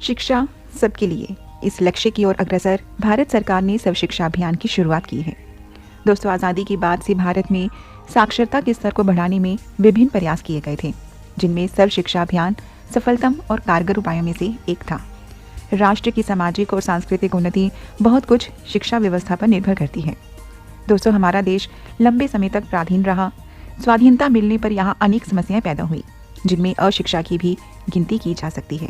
शिक्षा सबके लिए, इस लक्ष्य की ओर अग्रसर भारत सरकार ने सर्व शिक्षा अभियान की शुरुआत की है। दोस्तों, आज़ादी के बाद से भारत में साक्षरता के स्तर को बढ़ाने में विभिन्न प्रयास किए गए थे, जिनमें सर्व शिक्षा अभियान सफलतम और कारगर उपायों में से एक था। राष्ट्र की सामाजिक और सांस्कृतिक उन्नति बहुत कुछ शिक्षा व्यवस्था पर निर्भर करती है। दोस्तों, हमारा देश लंबे समय तक पराधीन रहा। स्वाधीनता मिलने पर यहाँ अनेक समस्याएं पैदा हुई, जिनमें अशिक्षा की भी गिनती की जा सकती है।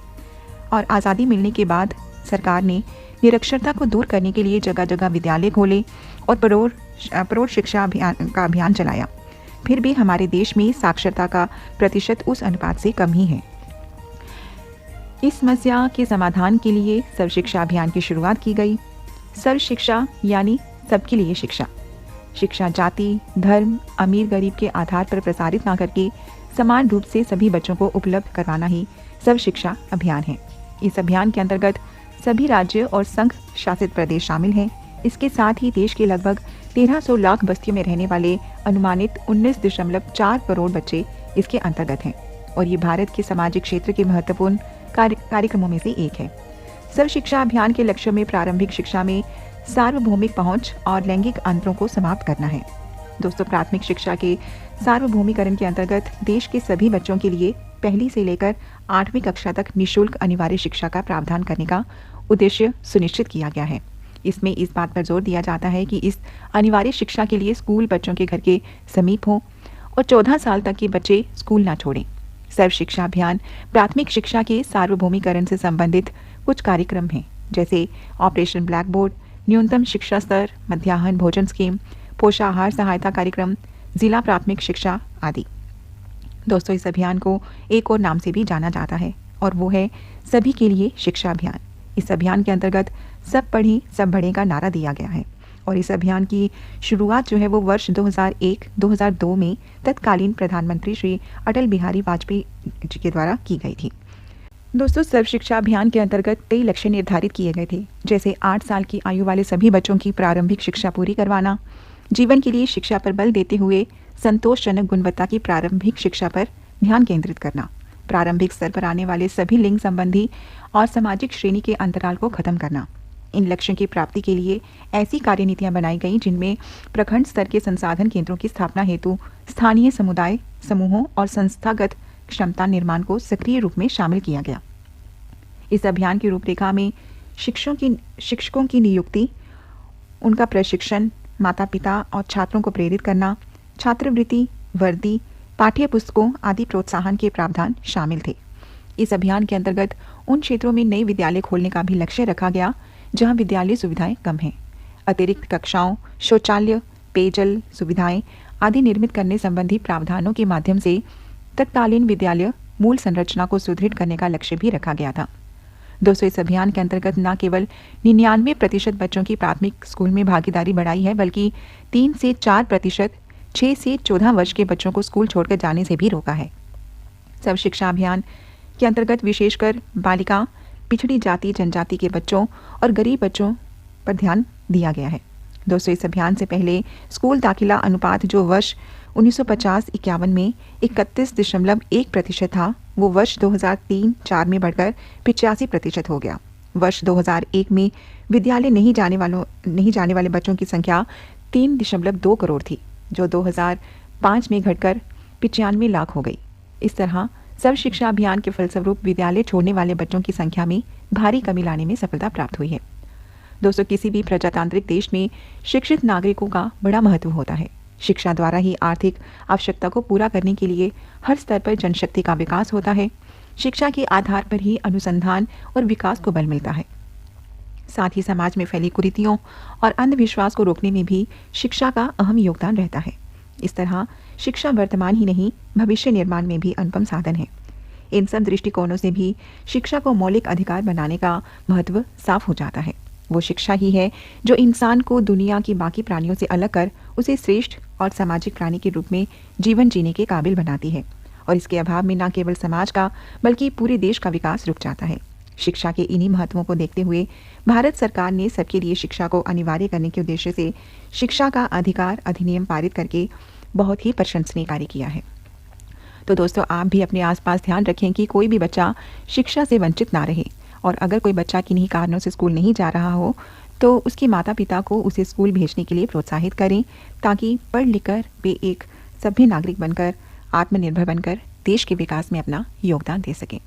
और आज़ादी मिलने के बाद सरकार ने निरक्षरता को दूर करने के लिए जगह जगह विद्यालय खोले और प्रौढ़ शिक्षा अभियान चलाया। फिर भी हमारे देश में साक्षरता का प्रतिशत उस अनुपात से कम ही है। इस समस्या के समाधान के लिए सर्व शिक्षा अभियान की शुरुआत की गई। सर्व शिक्षा यानी सबके लिए शिक्षा। शिक्षा जाति, धर्म, अमीर गरीब के आधार पर प्रसारित न करके समान रूप से सभी बच्चों को उपलब्ध करवाना ही सर्व शिक्षा अभियान है। इस अभियान के अंतर्गत सभी राज्य और संघ शासित प्रदेश शामिल हैं। इसके साथ ही देश के लगभग 1300 लाख बस्तियों में रहने वाले अनुमानित 19.4 करोड़ बच्चे इसके अंतर्गत हैं और ये भारत के सामाजिक क्षेत्र के महत्वपूर्ण कार्यक्रमों में से एक है। सर्व शिक्षा अभियान के लक्ष्यों में प्रारंभिक शिक्षा में सार्वभौमिक पहुंच और लैंगिक अंतरों को समाप्त करना है। दोस्तों, प्राथमिक शिक्षा के सार्वभौमिकरण के अंतर्गत देश के सभी बच्चों के लिए पहली से लेकर 8वीं कक्षा तक निःशुल्क अनिवार्य शिक्षा का प्रावधान करने का उद्देश्य सुनिश्चित किया गया है। इसमें इस बात पर जोर दिया जाता है कि इस अनिवार्य शिक्षा के लिए स्कूल बच्चों के घर के समीप हो और 14 साल तक के बच्चे स्कूल न छोड़ें। सर्व शिक्षा अभियान प्राथमिक शिक्षा के सार्वभौमिकरण से संबंधित कुछ कार्यक्रम हैं, जैसे ऑपरेशन ब्लैक बोर्ड, न्यूनतम शिक्षा स्तर, मध्याह्न भोजन स्कीम, पोषाहार सहायता कार्यक्रम, जिला प्राथमिक शिक्षा आदि। दोस्तों, इस अभियान को एक और नाम से भी जाना जाता है और वो है सभी के लिए शिक्षा अभियान। इस अभियान के अंतर्गत सब पढ़ें सब बढ़ें का नारा दिया गया है और इस अभियान की शुरुआत जो है वो वर्ष 2001-2002 में तत्कालीन प्रधानमंत्री श्री अटल बिहारी वाजपेयी जी के द्वारा की गई थी। दोस्तों, सर्व शिक्षा अभियान के अंतर्गत कई लक्ष्य निर्धारित किए गए थे, जैसे 8 साल की आयु वाले सभी बच्चों की प्रारंभिक शिक्षा पूरी करवाना, जीवन के लिए शिक्षा पर बल देते हुए संतोषजनक गुणवत्ता की प्रारंभिक शिक्षा पर ध्यान केंद्रित करना, प्रारंभिक स्तर पर आने वाले सभी लिंग संबंधी और सामाजिक श्रेणी के अंतराल को खत्म करना। इन लक्ष्यों की प्राप्ति के लिए ऐसी कार्यनीतियां बनाई गई जिनमें प्रखंड स्तर के संसाधन केंद्रों की स्थापना हेतु स्थानीय समुदाय समूहों और संस्थागत क्षमता निर्माण को सक्रिय रूप में शामिल किया गया। इस अभियान की रूपरेखा में शिक्षकों की नियुक्ति, उनका प्रशिक्षण, माता पिता और छात्रों को प्रेरित करना, छात्रवृत्ति, वर्दी, पाठ्य पुस्तकों आदि प्रोत्साहन के प्रावधान शामिल थे। इस अभियान के अंतर्गत उन क्षेत्रों में नए विद्यालय खोलने का भी लक्ष्य रखा गया जहां विद्यालय सुविधाएं कम हैं। अतिरिक्त कक्षाओं, शौचालय, पेयजल सुविधाएं आदि निर्मित करने संबंधी प्रावधानों के माध्यम से तत्कालीन विद्यालय मूल संरचना को सुदृढ़ करने का लक्ष्य भी रखा गया था। दोस्तों, इस अभियान के अंतर्गत न केवल 99% बच्चों की प्राथमिक स्कूल में भागीदारी बढ़ाई है, बल्कि 3 से 4% 6 से 14 वर्ष के बच्चों को स्कूल छोड़कर जाने से भी रोका है। सर्व शिक्षा अभियान के अंतर्गत विशेषकर बालिका, पिछड़ी जाति जनजाति के बच्चों और गरीब बच्चों पर ध्यान दिया गया है। दोस्तों, इस अभियान से पहले स्कूल दाखिला अनुपात जो वर्ष 1950-51 में 31.1% था, वो वर्ष 2003-04 में बढ़कर 85% हो गया। वर्ष 2001 में विद्यालय नहीं जाने वाले बच्चों की संख्या 3.2 करोड़ थी, जो 2005 में घटकर 95 लाख हो गई। इस तरह सर्व शिक्षा अभियान के फलस्वरूप विद्यालय छोड़ने वाले बच्चों की संख्या में भारी कमी लाने में सफलता प्राप्त हुई है। दोस्तों, किसी भी प्रजातांत्रिक देश में शिक्षित नागरिकों का बड़ा महत्व होता है। शिक्षा द्वारा ही आर्थिक आवश्यकता को पूरा करने के लिए हर स्तर पर जनशक्ति का विकास होता है। शिक्षा के आधार पर ही अनुसंधान और विकास को बल मिलता है। साथ ही समाज में फैली कुरीतियों और अंधविश्वास को रोकने में भी शिक्षा का अहम योगदान रहता है। इस तरह शिक्षा वर्तमान ही नहीं, भविष्य निर्माण में भी अनुपम साधन है। इन सब दृष्टिकोणों से भी शिक्षा को मौलिक अधिकार बनाने का महत्व साफ हो जाता है। वो शिक्षा ही है जो इंसान को दुनिया की बाकी प्राणियों से अलग कर उसे श्रेष्ठ और सामाजिक प्राणी के रूप में जीवन जीने के काबिल बनाती है और इसके अभाव में न केवल समाज का बल्कि पूरे देश का विकास रुक जाता है। शिक्षा के इन्हीं महत्वों को देखते हुए भारत सरकार ने सबके लिए शिक्षा को अनिवार्य करने के उद्देश्य से शिक्षा का अधिकार अधिनियम पारित करके बहुत ही प्रशंसनीय कार्य किया है। तो दोस्तों, आप भी अपने आसपास ध्यान रखें कि कोई भी बच्चा शिक्षा से वंचित ना रहे और अगर कोई बच्चा किन्हीं कारणों से स्कूल नहीं जा रहा हो तो उसके माता पिता को उसे स्कूल भेजने के लिए प्रोत्साहित करें, ताकि पढ़ लिख कर वे एक सभ्य नागरिक बनकर, आत्मनिर्भर बनकर देश के विकास में अपना योगदान दे सकें।